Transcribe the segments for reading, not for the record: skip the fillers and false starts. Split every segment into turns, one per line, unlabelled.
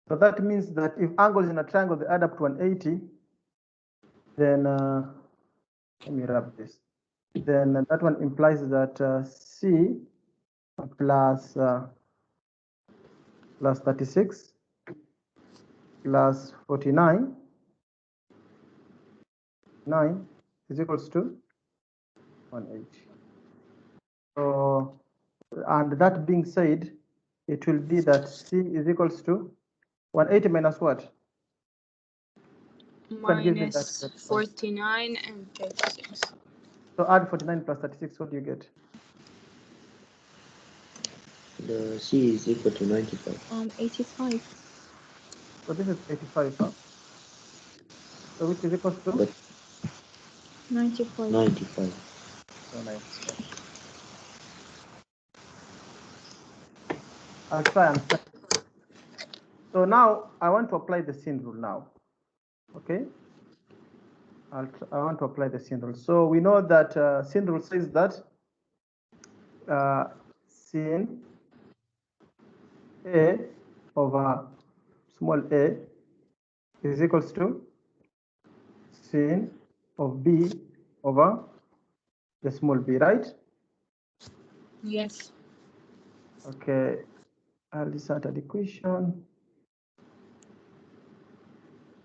So that means that if angles in a triangle they add up to 180, then let me rub this. Then that one implies that C plus 36 plus 49 is equals to 180. So, and that being said, it will be that C is equals to 180 minus what?
Minus 49 and 36.
So add 49 plus 36, what do you get?
The C is equal to 95.
85.
So this is 85, huh? So which is equals to?
But
95.
95.
So 95. I'll try and check. So now I want to apply the sin rule now. Okay. I want to apply the sin rule. So we know that sin rule says that sin A over small a is equals to sin of B over the small b, right?
Yes.
Okay. I'll insert the equation.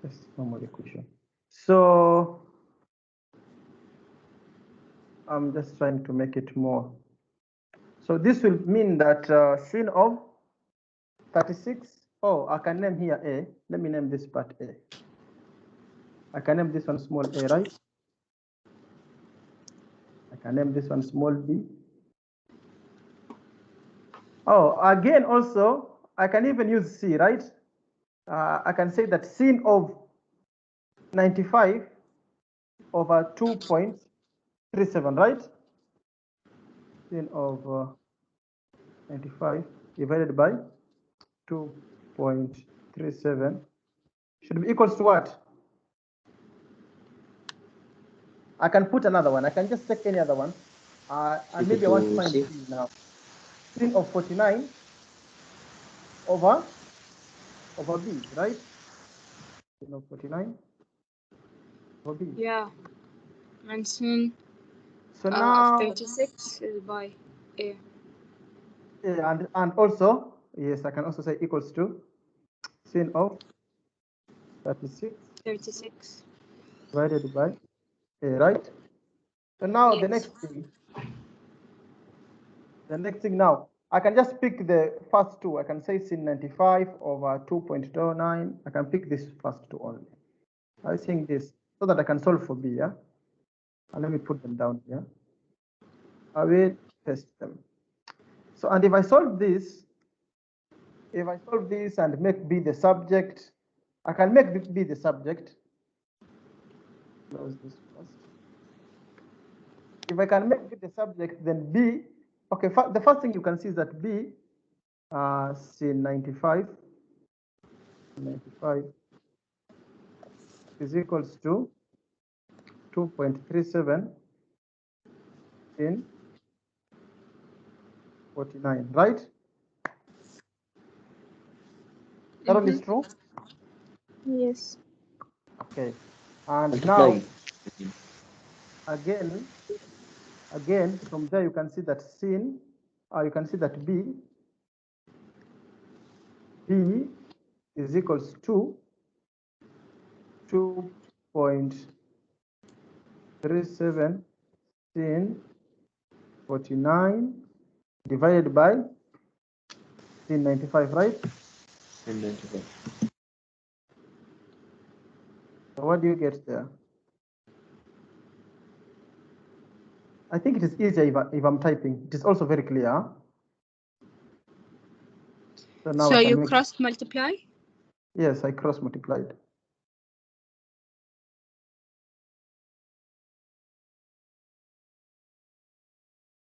This normal equation. So I'm just trying to make it more. So this will mean that sin of 36. Oh, I can name here A. Let me name this part A. I can name this one small a, right? I can name this one small b. Oh, again, also, I can even use C, right? I can say that sin of 95 over 2.37, right? Sin of 95 divided by 2.37 should be equals to what? I can put another one. I can just take any other one. And maybe I want to find C now. Sin of 49 over B, right? Sin of 49 over B.
Yeah. And sin
so now
36 is by A.
And also, yes, I can also say equals to sin of 36 divided by A, right? So now
Yes.
the next thing now, I can just pick the first two. I can say sin 95 over 2.09. I can pick this first two only. I think this so that I can solve for B, yeah? And let me put them down here. I will test them. So, and if I solve this and make B the subject, I can make B the subject. Close this first. If I can make B the subject, then B, okay, the first thing you can see is that B, sin 95 is equals to 2.37 in 49, right? That one is true?
Yes.
Okay. And
Multiply.
now, again, from there you can see that sin, you can see that B is equals to 2.37 sin 49 divided by sin 95, right?
Sin 95.
So what do you get there? I think it is easier if I'm typing. It is also very clear. So now
So you cross multiply?
Yes, I cross multiplied.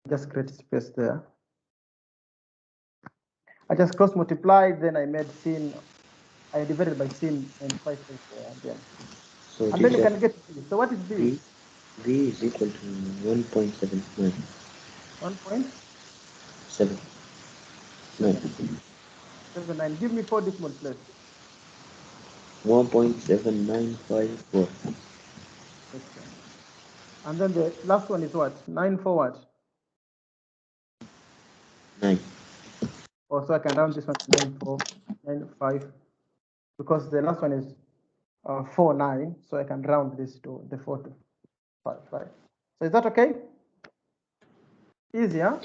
Just create space there. I just cross multiplied, then I made sin. I divided by sin and 5 there again.
So
and then you can get B. So what is B?
B is equal to 1.79.
1.79. Give me 4 decimal places.
1.7954.
Okay. And then the last one is what? 9 for what?
9.
Also, I can round this one to 9.5 because the last one is 4.9, so I can round this to the 4 to 5, right? So is that okay? Easier.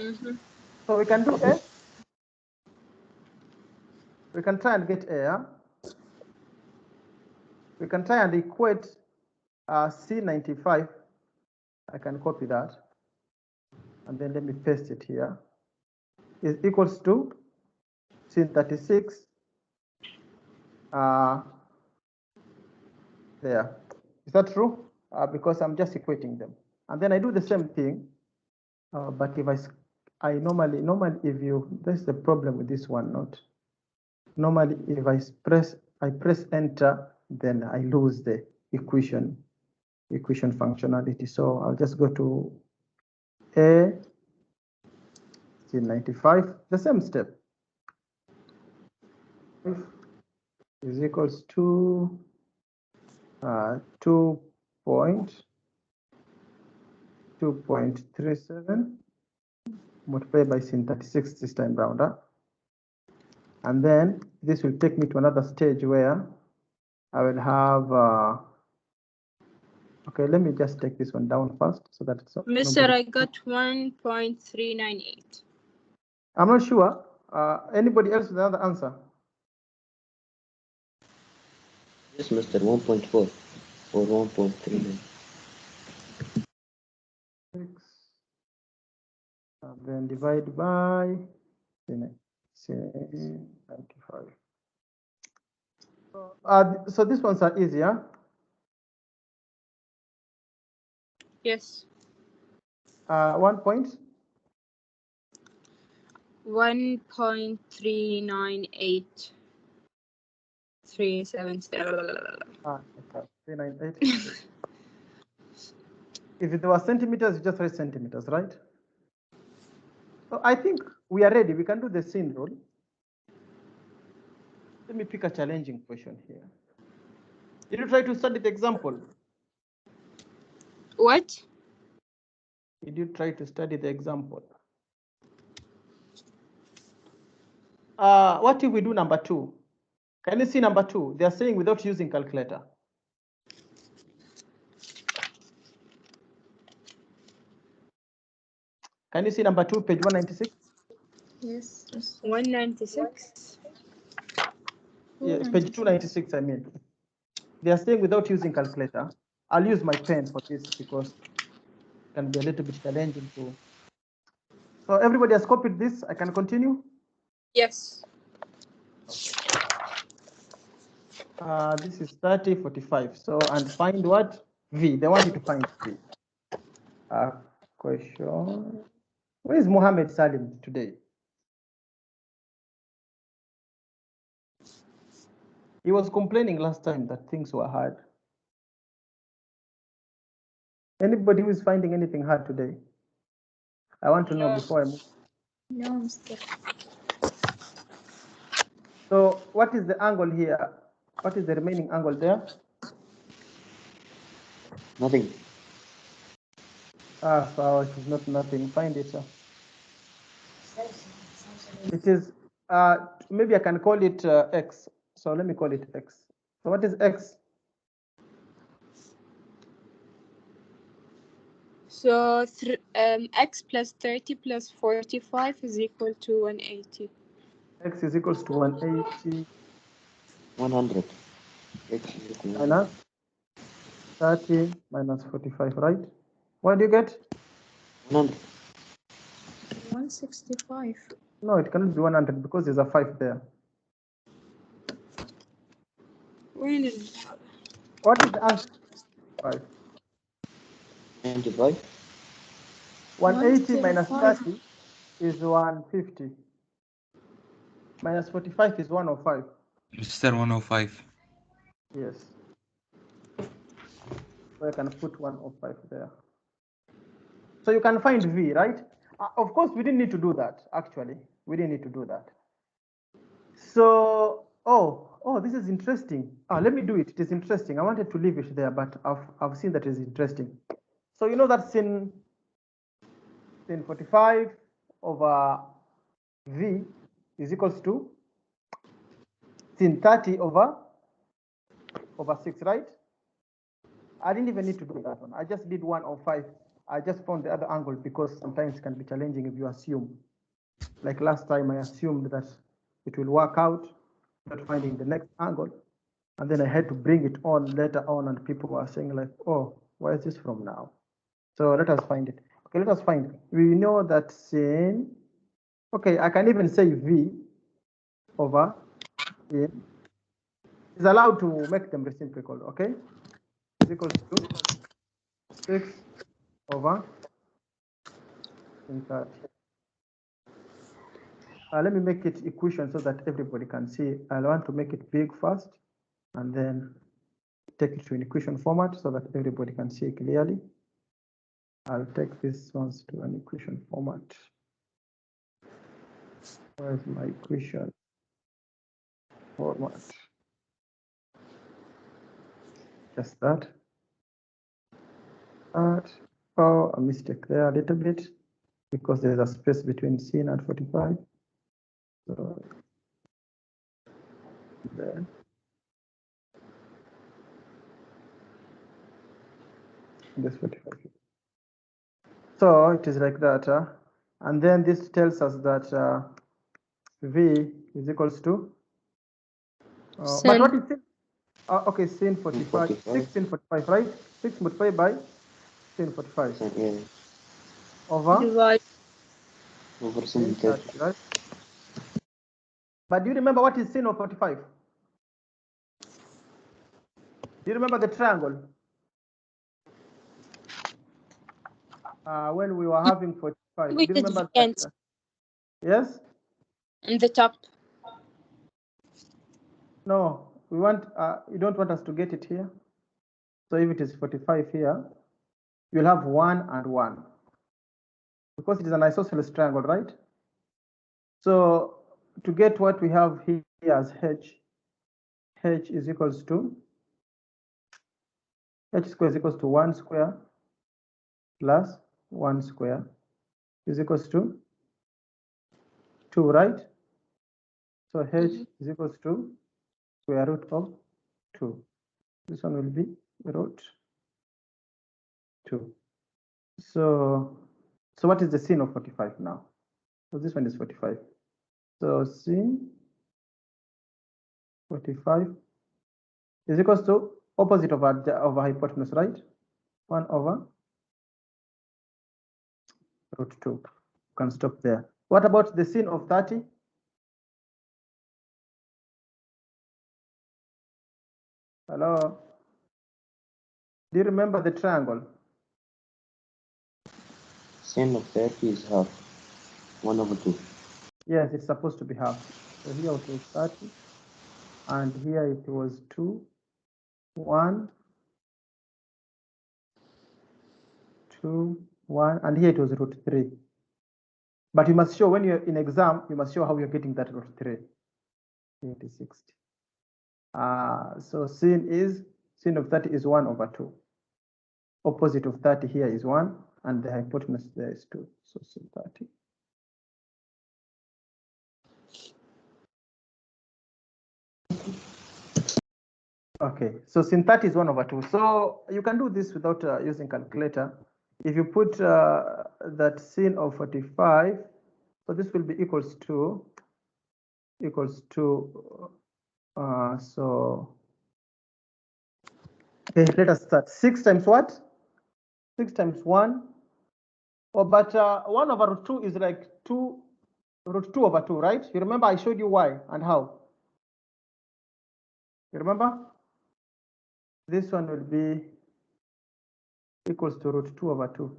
So we can do A. We can try and get A. Yeah? We can try and equate C95. I can copy that. And then let me paste it here. Is equals to C36. There. Is that true? Because I'm just equating them. And then I do the same thing. But if I normally if you, that's the problem with this one, not normally if I press enter, then I lose the equation functionality. So I'll just go to A C95, the same step is equals to 2.37 multiplied by sin 36 this time round. And then this will take me to another stage where I will have okay, let me just take this one down first so that it's
Mister, I got 1.398.
I'm not sure. Anybody else with another answer?
Yes, Mr. 1.4 or 1.39.
6, and then divide by 95. So these ones are easier.
Yes.
1 point.
1.398. 377.
Okay. 398. If it was centimeters, you just write centimeters, right? So I think we are ready. We can do the sin rule. Let me pick a challenging question here. Did you try to study the example?
What?
Did you try to study the example? What if we do number 2? Can you see number 2? They are saying without using calculator. Can you see number 2, page 196?
Yes. 196.
Yes, page 296, I mean. They are saying without using calculator. I'll use my pen for this because it can be a little bit challenging to. So everybody has copied this. I can continue?
Yes.
This is 3045. So, and find what? V. They want you to find V. Question. Where is Mohammed Salim today? He was complaining last time that things were hard. Anybody who is finding anything hard today? I want to know before I move.
No, Mister.
So what is the angle here? What is the remaining angle there?
Nothing.
So it is not nothing. Find it. It is, maybe I can call it X. So let me call it X. So what is X?
So x plus 30 plus 45 is equal to 180.
X is equals to 180
100. X is equal to
minus 30 minus 45, right? What do you get?
100.
165.
No, it cannot be 100 because there's a 5 there.
When is
What is the answer? 5.
95.
180 minus
135.
30 is 150. Minus 45 is 105.
Mr. 105.
Yes. So I can put 105 there. So you can find V, right? Of course, we didn't need to do that, actually. We didn't need to do that. So, oh, Oh, this is interesting. Let me do it. It is interesting. I wanted to leave it there, but I've seen that it is interesting. So you know that sin 45 over v is equals to sin 30 over 6, right? I didn't even need to do that one. I just did 105. I just found the other angle because sometimes it can be challenging if you assume. Like last time, I assumed that it will work out, not finding the next angle. And then I had to bring it on later on, and people were saying like, oh, where is this from now? So let us find it. Okay, let us find it. We know that sin, okay, I can even say v over n is allowed to make them reciprocal, okay? Is equals to 6 over sin 30. Let me make it equation so that everybody can see. I want to make it big first, and then take it to an equation format so that everybody can see clearly. I'll take these ones to an equation format. Where's my equation format? Just that. Oh, a mistake there a little bit because there's a space between sin and 45. So there. This 45. So it is like that. And then this tells us that V is equals to, but what is it? Okay, sin 45, 6 sin 45, right? 6 multiplied by sin 45
Yeah.
over
Divide.
Over
sin
sin
30,
30.
right? But do you remember what is sin of 45? Do you remember the triangle? When we were having 45,
We
do you
did
remember
V
that? Yes?
in the top.
No, we want, you don't want us to get it here. So if it is 45 here, you'll have 1 and 1. Because it is an isosceles triangle, right? So to get what we have here as h is equals to, h square is equals to 1 square plus 1 square is equals to 2, right? So h is equals to square root of 2. This one will be root 2. So what is the sin of 45 now? So this one is 45. So sin 45 is equals to opposite of our hypotenuse, right? 1 over root 2. You can stop there. What about the sin of 30? Hello? Do you remember the triangle?
Sin of 30 is half. 1 over 2.
Yes, it's supposed to be half. So here it was 30, and here it was 2, 1, 2, 1, and here it was root 3. But you must show when you're in exam, you must show how you're getting that root 3. 60. So sin of 30 is 1 over 2. Opposite of 30 here is 1, and the hypotenuse there is 2. So sin 30. Okay, so sin 30 is 1 over 2. So you can do this without using calculator. If you put that sin of 45, so this will be equals to, so, okay, let us start. 6 times what? 6 times 1. Oh, but 1 over root 2 is like 2, root 2 over 2, right? You remember I showed you why and how? You remember? This one will be equals to root 2 over 2.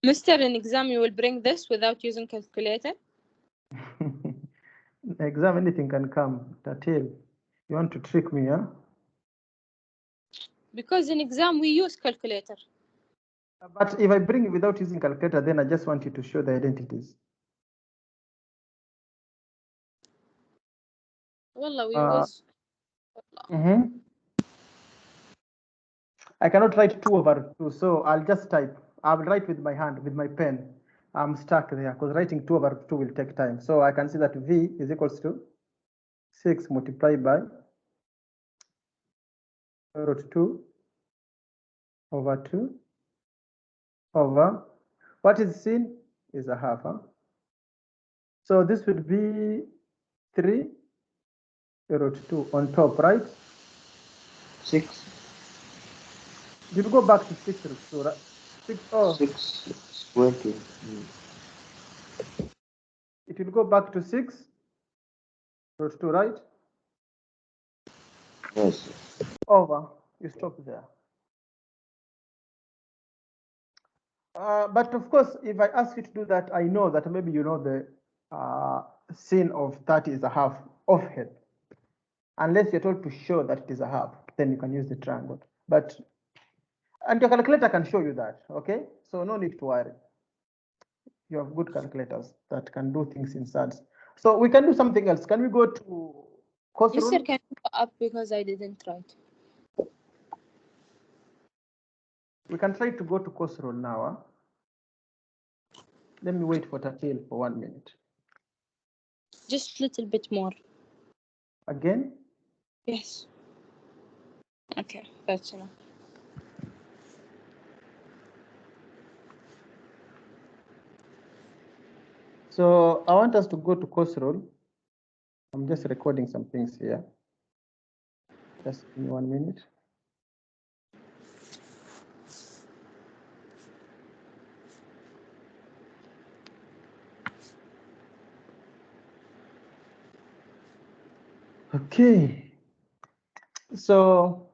Mister, in exam you will bring this without using calculator?
Exam, anything can come. Tatil, you want to trick me, huh?
Because in exam we use calculator.
But if I bring it without using calculator, then I just want you to show the identities.
Wallah, we
Uh,
was.
I cannot write 2/2, so I'll just type. I will write with my hand, with my pen. I'm stuck there because writing 2/2 will take time. So I can see that V is equals to 6 multiplied by root 2 over 2 over what is seen is a half. Huh? So this would be 3 root 2 on top, right?
6.
It will go back to 6 root 2, right? 6, oh,
6 square cube.
it will go back to 6 root 2, right?
Yes.
Over, you stop there. But of course, if I ask you to do that, I know that maybe you know the sin of 30 is a half offhead. Unless you're told to show that it is a half, then you can use the triangle. But, and your calculator can show you that, okay? So no need to worry. You have good calculators that can do things in SADS. So we can do something else. Can we go to cost
Yes, sir,
rule?
can you go up because I didn't write.
We can try to go to cost rule now. Huh? Let me wait for Tatil for 1 minute.
Just a little bit more.
Again?
Yes. Okay, that's enough.
So I want us to go to course rule. I'm just recording some things here. Just give me 1 minute. Okay. So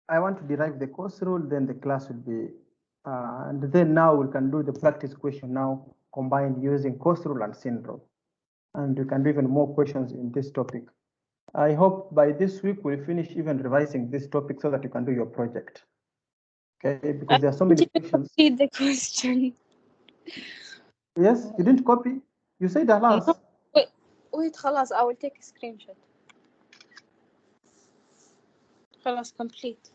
I want to derive the course rule, then the class will be, and then now we can do the practice question now combined using course rule and sin rule. And we can do even more questions in this topic. I hope by this week we'll finish even revising this topic so that you can do your project. Okay, because there are so many questions.
Read the question.
Yes, you didn't copy? You said alas.
No. Wait, خلاص, I will take a screenshot. خلاص, complete.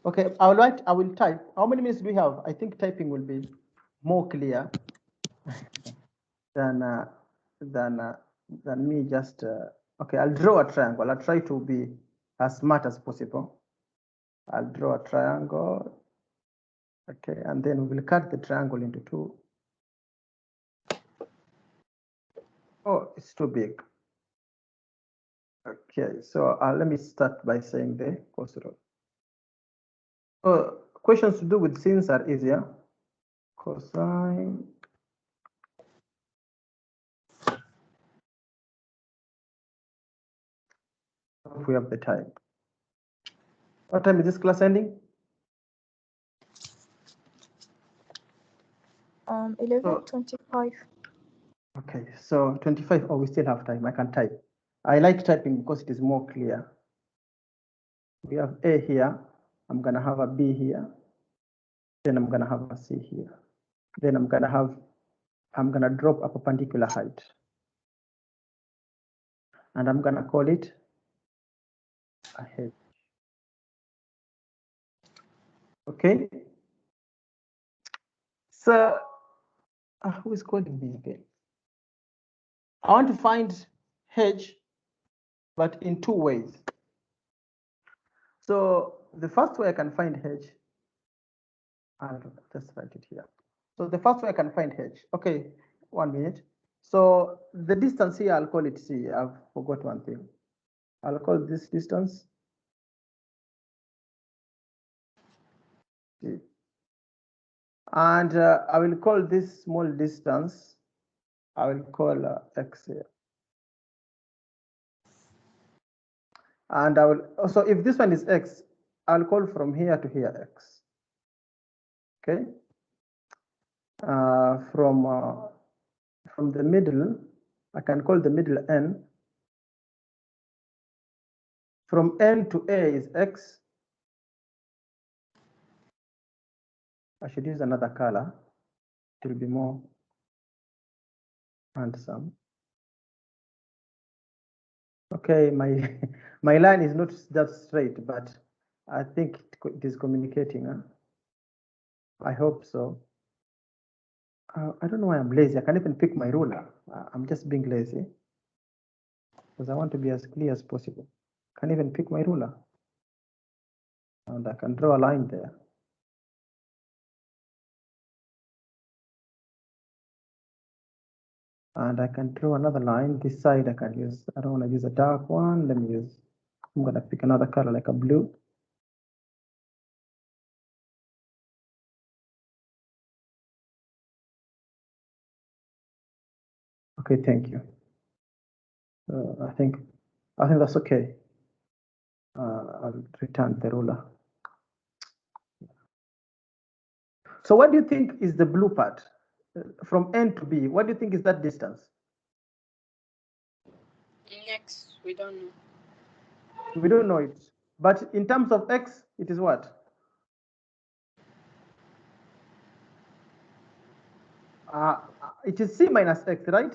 Okay, I will write, I will type. How many minutes do we have? I think typing will be more clear than me just, okay, I'll draw a triangle. I'll try to be as smart as possible. I'll draw a triangle. Okay, and then we will cut the triangle into two. Oh, it's too big. Okay, so let me start by saying the course rule. Questions to do with sins are easier. Cosine. If we have the time. What time is this class ending?
11:25.
Okay, so 25. Oh, we still have time. I can type. I like typing because it is more clear. We have A here. I'm gonna have a B here. Then I'm gonna have a C here. Then I'm gonna drop a perpendicular height. And I'm gonna call it a H. Okay. So who is calling me again? I want to find H, but in two ways. So the first way I can find H, I'll just write it here. So the first way I can find H, okay, 1 minute. So the distance here, I'll call it C. I've forgot one thing. I'll call this distance C. And I will call this small distance, I will call X here. And I will also, if this one is X, I'll call from here to here X. Okay. From the middle, I can call the middle N. From N to A is X. I should use another color. It will be more handsome. Okay, my my line is not just straight, but I think it is communicating. Huh? I hope so. I don't know why I'm lazy. I can't even pick my ruler. I'm just being lazy because I want to be as clear as possible. Can't even pick my ruler, and I can draw a line there. And I can draw another line. This side I can use, I don't want to use a dark one. Let me use, I'm going to pick another color like a blue. Okay, thank you. I think that's okay. I'll return the ruler. So what do you think is the blue part? From N to B, what do you think is that distance?
X, we don't know.
We don't know it. But in terms of X, it is what? It is C minus X, right?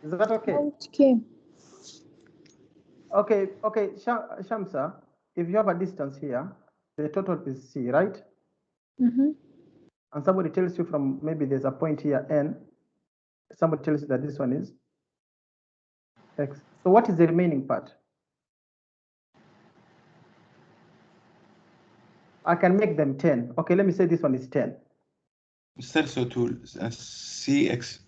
Is that okay?
Okay.
Okay, Shamsa, if you have a distance here, the total is C, right?
Mm-hmm.
And somebody tells you from, maybe there's a point here, N, somebody tells you that this one is X. So what is the remaining part? I can make them 10. Okay, let me say this one is 10.
Mr. So to CX.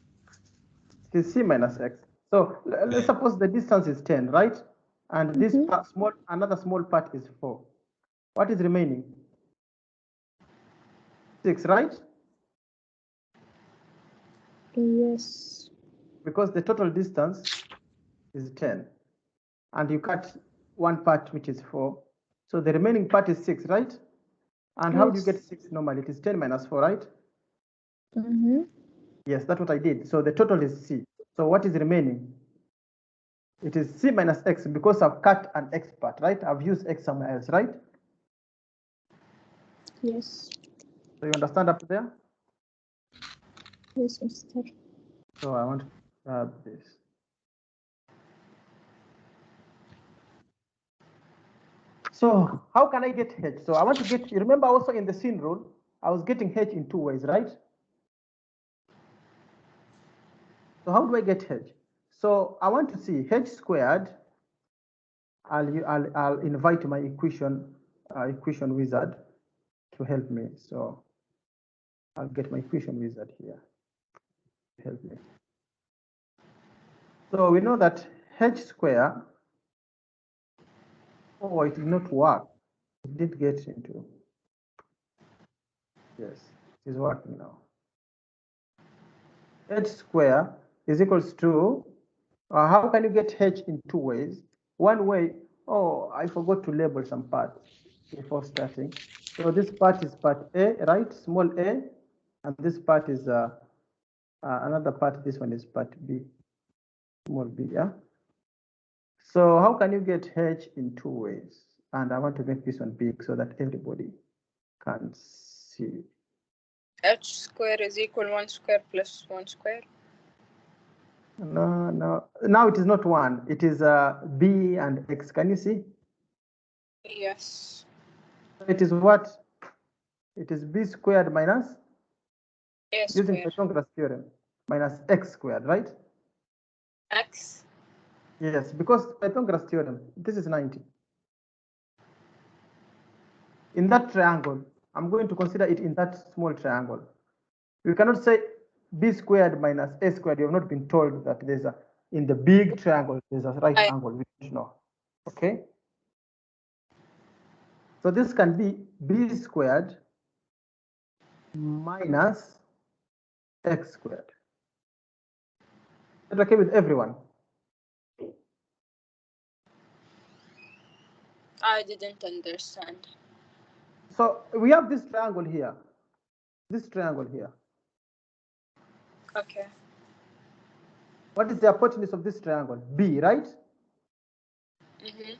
It is C minus X. So let's suppose the distance is 10, right? And this part, another small part is 4. What is remaining? 6, right?
Yes.
Because the total distance is 10. And you cut one part, which is 4. So the remaining part is 6, right? And how do you get 6 normally? It is 10 minus 4, right?
Mm-hmm.
Yes, that's what I did. So the total is C. So what is remaining? It is C minus X because I've cut an X part, right? I've used X somewhere else, right?
Yes.
So you understand up there?
Yes, Mister.
So I want to grab this. So how can I get H? So I want to get, you remember also in the scene rule, I was getting H in 2 ways, right? So how do I get H? So I want to see H squared. I'll invite my equation wizard to help me. So I'll get my equation wizard here to help me. So we know that H square, oh, it did not work. It did get into, yes, it is working now. H square is equals to, how can you get H in 2 ways? One way, oh, I forgot to label some parts before starting. So this part is part A, right? Small a, and this part is another part. This one is part B, small b, yeah? So how can you get H in 2 ways? And I want to make this one big so that everybody can see.
H square is equal 1 square plus 1 square.
No, now it is not 1. It is B and X. Can you see?
Yes.
It is what? It is B squared minus,
A
using
square.
Pythagoras theorem, minus X squared, right?
X.
Yes, because Pythagoras theorem, this is 90. In that triangle, I'm going to consider it in that small triangle. You cannot say B squared minus A squared. You have not been told that there's a, in the big triangle, there's a right angle. We don't know. Okay? So this can be B squared minus X squared. Is that okay with everyone?
I didn't understand.
So we have this triangle here. This triangle here.
Okay.
What is the hypotenuse of this triangle? B, right?
Mm-hmm.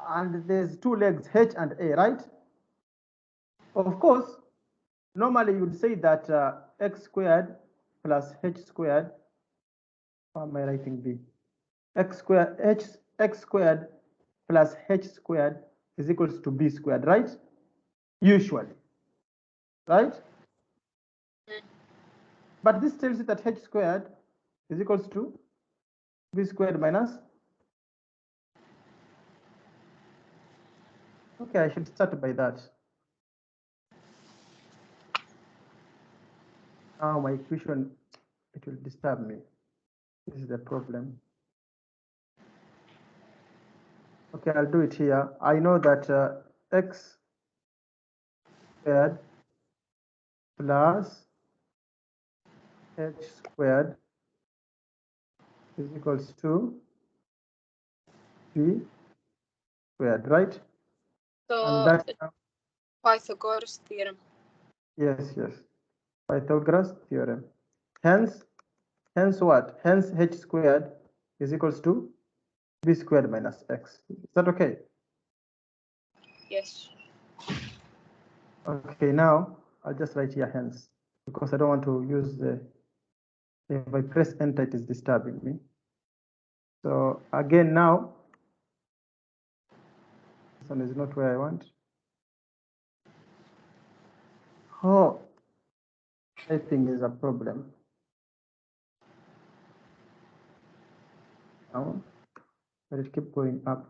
And there's 2 legs, H and A, right? Of course, normally you would say that X squared plus h squared. How am I writing b? X squared plus h squared is equals to b squared, right? Usually, right? But this tells you that h squared is equals to b squared minus. Okay, I should start by that. Now my equation, it will disturb me. This is the problem. Okay, I'll do it here. I know that x squared plus h squared is equals to b squared, right?
So
And that,
Pythagoras theorem.
yes, Pythagoras theorem. Hence what? Hence h squared is equals to b squared minus x. Is that okay?
Yes.
Okay, now I'll just write here hence, because I don't want to use the, if I press enter, it is disturbing me. So again, now, this one is not where I want. Oh, typing is a problem. Now, let it keep going up.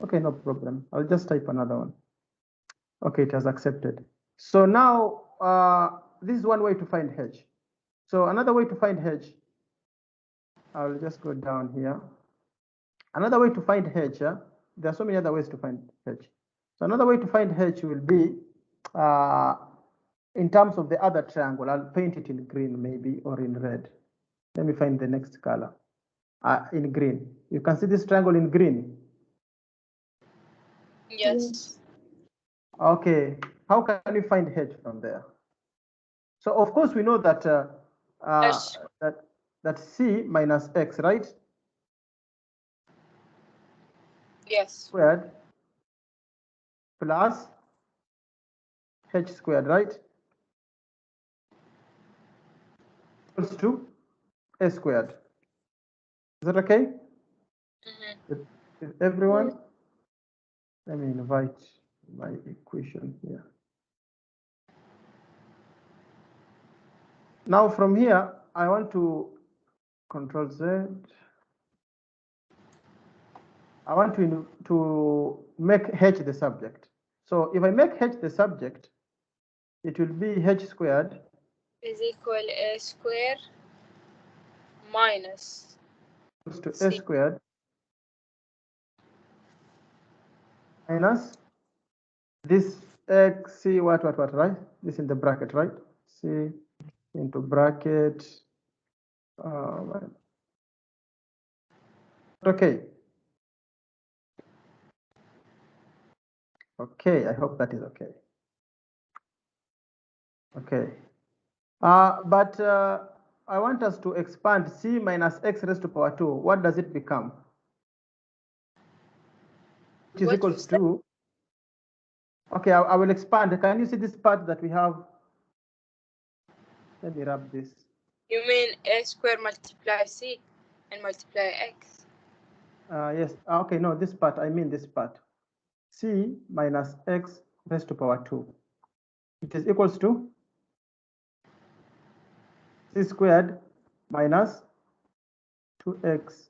Okay, no problem. I'll just type another one. Okay, it has accepted. So now, this is one way to find h. So another way to find h, I'll just go down here. Another way to find h, there are so many other ways to find h. So another way to find h will be in terms of the other triangle. I'll paint it in green maybe, or in red. Let me find the next color. In green. You can see this triangle in green.
Yes.
Okay, how can we find h from there? So of course we know that
H.
that c minus x, right?
Yes.
Squared plus h squared, right? Equals to a squared. Is that okay? With everyone? Let me invite my equation here. Now from here, I want to Control Z. I want to make h the subject. So if I make h the subject, it will be h squared
Is equal a square minus
equals to a
C.
squared minus this x, c, what, right? This in the bracket, right? C into bracket. Okay. Okay, I hope that is okay. Okay. But I want us to expand c minus x raised to power 2. What does it become? Which is equals to. Okay, I will expand. Can you see this part that we have? Let me wrap this.
You mean a square multiply c and multiply x?
Yes. Okay, no, this part. I mean this part. C minus x raised to power 2. It is equals to c squared minus 2x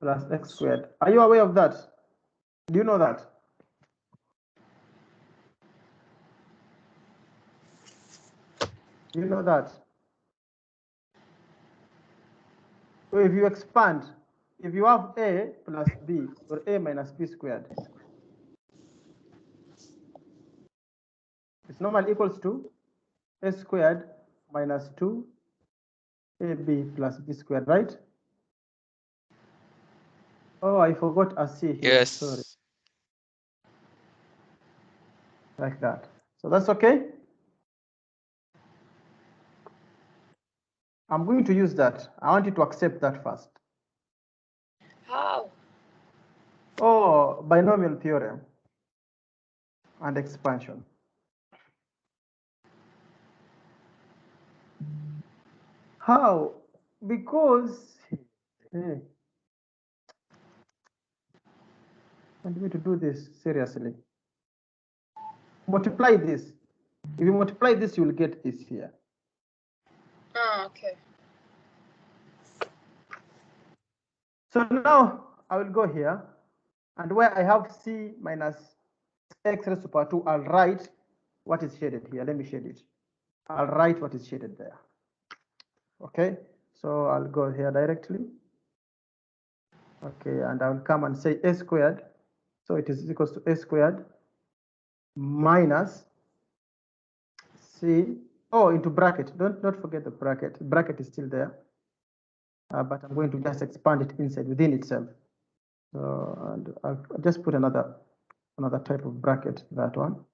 plus x squared. Are you aware of that? Do you know that? Do you know that? So if you expand, if you have a plus b, or a minus b squared, it's normally equals to a squared minus 2ab plus b squared, right? Oh, I forgot a c here.
Yes.
Sorry. Like that. So that's okay. I'm going to use that. I want you to accept that first.
How?
Oh, binomial theorem and expansion. How? Because hey, I want me to do this seriously. Multiply this. If you multiply this, you will get this here.
Ah, okay.
So now I will go here, and where I have c minus x raised to power 2, I'll write what is shaded here. Let me shade it. I'll write what is shaded there. Okay, so I'll go here directly. Okay, and I'll come and say a squared. So it is equals to a squared minus c, oh, into bracket. Don't forget the bracket. The bracket is still there, but I'm going to just expand it inside within itself. So and I'll just put another type of bracket, that one.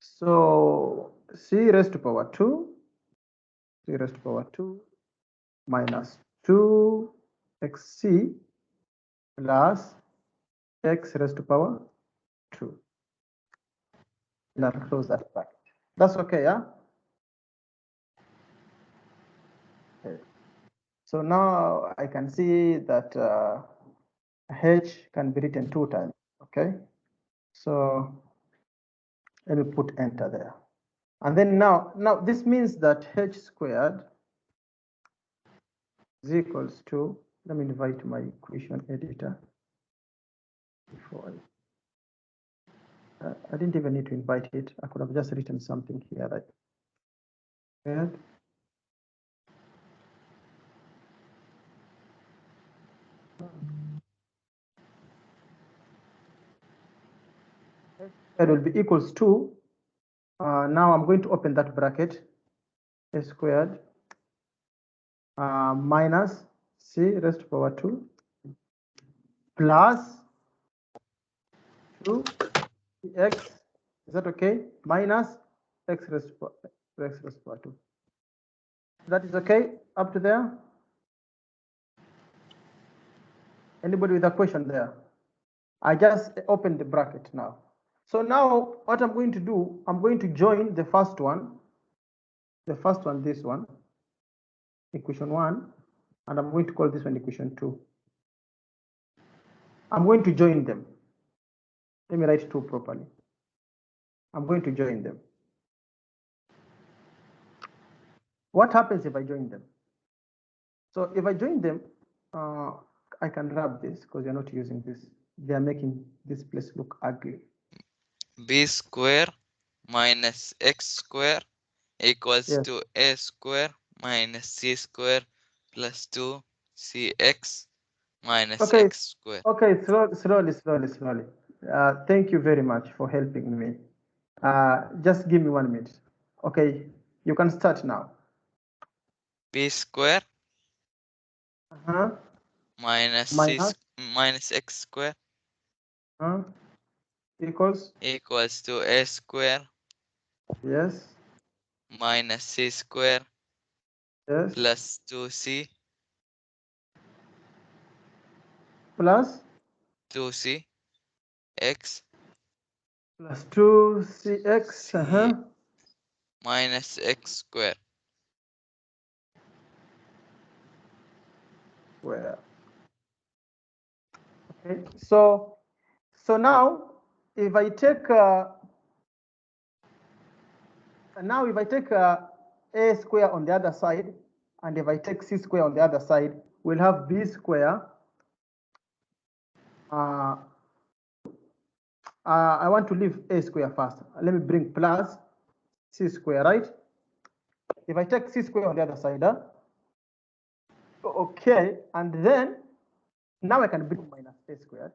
So c raised to power 2, c raised to power 2 minus 2xc plus x raised to power 2. And I'll close that bracket. That's okay, yeah? Okay. So now I can see that h can be written 2 times, okay? So let me put enter there. And then now this means that h squared is equals to, let me invite my equation editor before I didn't even need to invite it. I could have just written something here like squared will be equals to, now I'm going to open that bracket, a squared minus c raised to power 2 plus 2x, is that okay? Minus x raised to power 2. That is okay up to there? Anybody with a question there? I just opened the bracket now. So now what I'm going to do, I'm going to join the first one, this one, equation 1, and I'm going to call this one equation 2. I'm going to join them. Let me write 2 properly. I'm going to join them. What happens if I join them? So if I join them, I can rub this because you're not using this. They are making this place look ugly.
b square minus x square equals
Yes.
to a square minus c square plus 2cx minus
Okay.
x square.
Okay, slowly. Thank you very much for helping me. Just give me 1 minute. Okay, you can start now.
b square minus minus x square
equals,
equals to a square
yes,
minus c square
yes,
plus 2c
plus
2c x
2cx,
c minus x square.
Where? Okay, so now if I take a square on the other side, and if I take c square on the other side, we'll have b square. I want to leave a square first. Let me bring plus c square, right? If I take c square on the other side, okay, and then now I can bring minus a squared.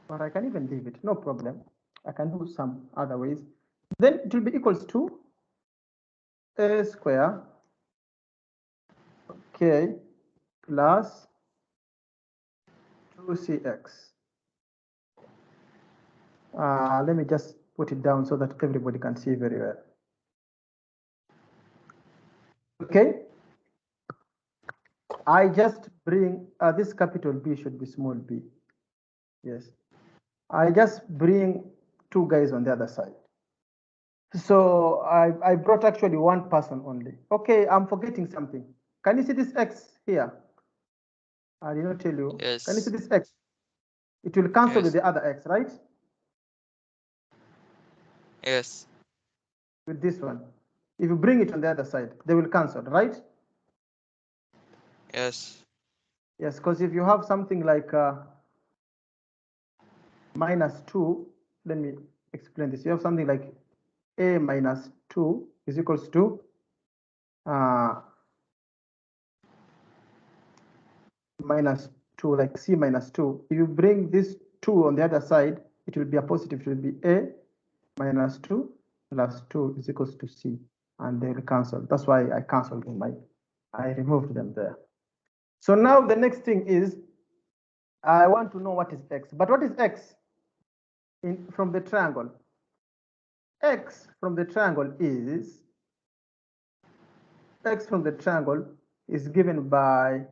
But I can even leave it, no problem. I can do some other ways. Then it will be equals to a square, okay, plus 2cx. Let me just put it down so that everybody can see very well. Okay, I just bring this capital B should be small b. Yes, I just bring 2 guys on the other side. So I brought actually one person only. Okay, I'm forgetting something. Can you see this X here? I did not tell you.
Yes.
Can you see this X? It will cancel
Yes.
with the other X, right?
Yes.
With this one. If you bring it on the other side, they will cancel, right?
Yes.
Yes, because if you have something like -2, let me explain this. You have something like a minus 2 is equals to -2, like c minus 2. If you bring this 2 on the other side, it will be a positive. It will be a minus 2 plus 2 is equals to c, and they will cancel. That's why I canceled them. I removed them there. So now the next thing is I want to know what is x. But what is x from the triangle? X from the triangle is given by,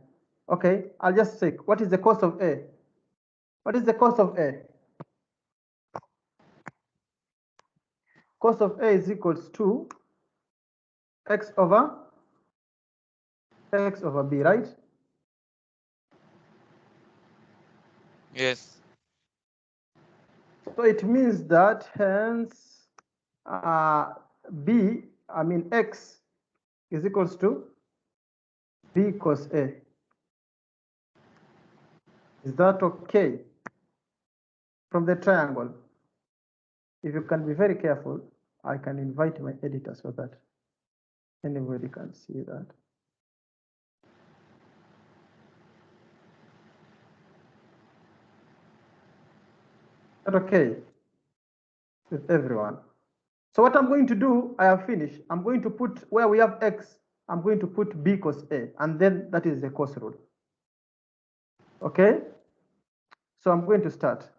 okay, I'll just say, what is the cos of A? What is the cos of A? Cos of A is equals to x over B, right?
Yes.
So it means that hence x is equals to B cos A. Is that okay? From the triangle. If you can be very careful, I can invite my editor so that anybody can see that. Is that okay with everyone? So what I'm going to do, I have finished. I'm going to put where we have x, I'm going to put B cos A, and then that is the cos rule. Okay? So I'm going to start.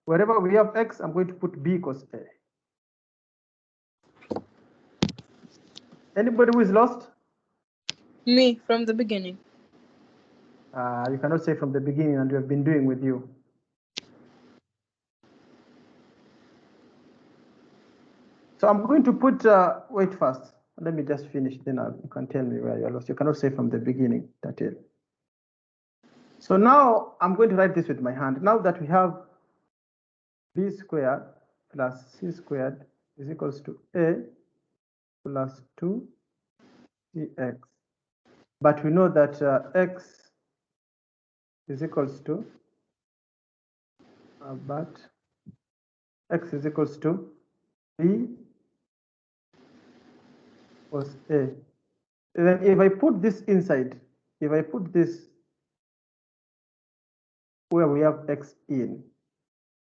Wherever we have x, I'm going to put B cos A. Anybody who is lost?
Me from the beginning.
You cannot say from the beginning, and we have been doing with you. So I'm going to put, wait first. Let me just finish, then you can tell me where you're lost. You cannot say from the beginning, Tatil. So now I'm going to write this with my hand. Now that we have B squared plus C squared is equals to A plus 2CX. But we know that X is equals to, X is equals to B cos A. Then if I put this inside, if I put this where we have X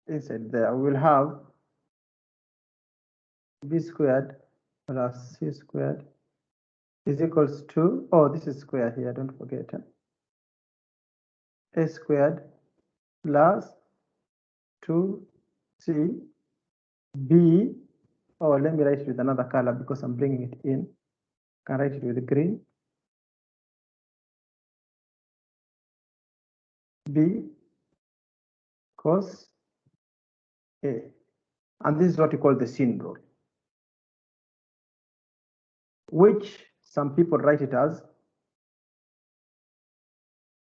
inside there, we will have B squared plus C squared is equals to, oh, this is square here, don't forget. A squared plus 2C B, oh, let me write it with another color because I'm bringing it in. I can write it with green. B cos A. And this is what we call the COSINE rule, which some people write it as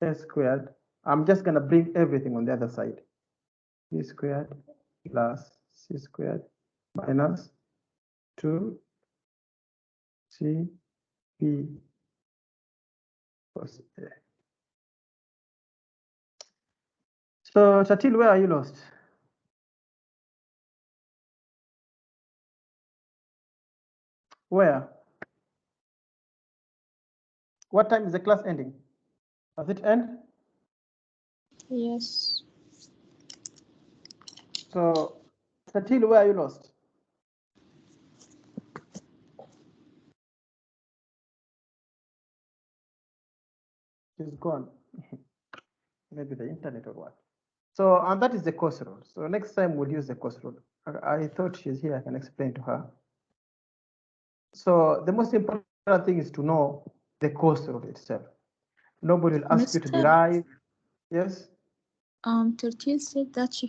A squared. I'm just going to bring everything on the other side. B squared plus C squared minus 2C B cos A. So, Tatil, where are you lost? Where? What time is the class ending? Does it end?
Yes.
So, Tatil, where are you lost? She's gone. Maybe the internet or what. So, and that is the cos rule. So next time we'll use the cos rule. I thought she's here, I can explain to her. So the most important thing is to know the cos rule itself. Nobody will ask you to
Mr.
derive. Yes?
Tertiel said that she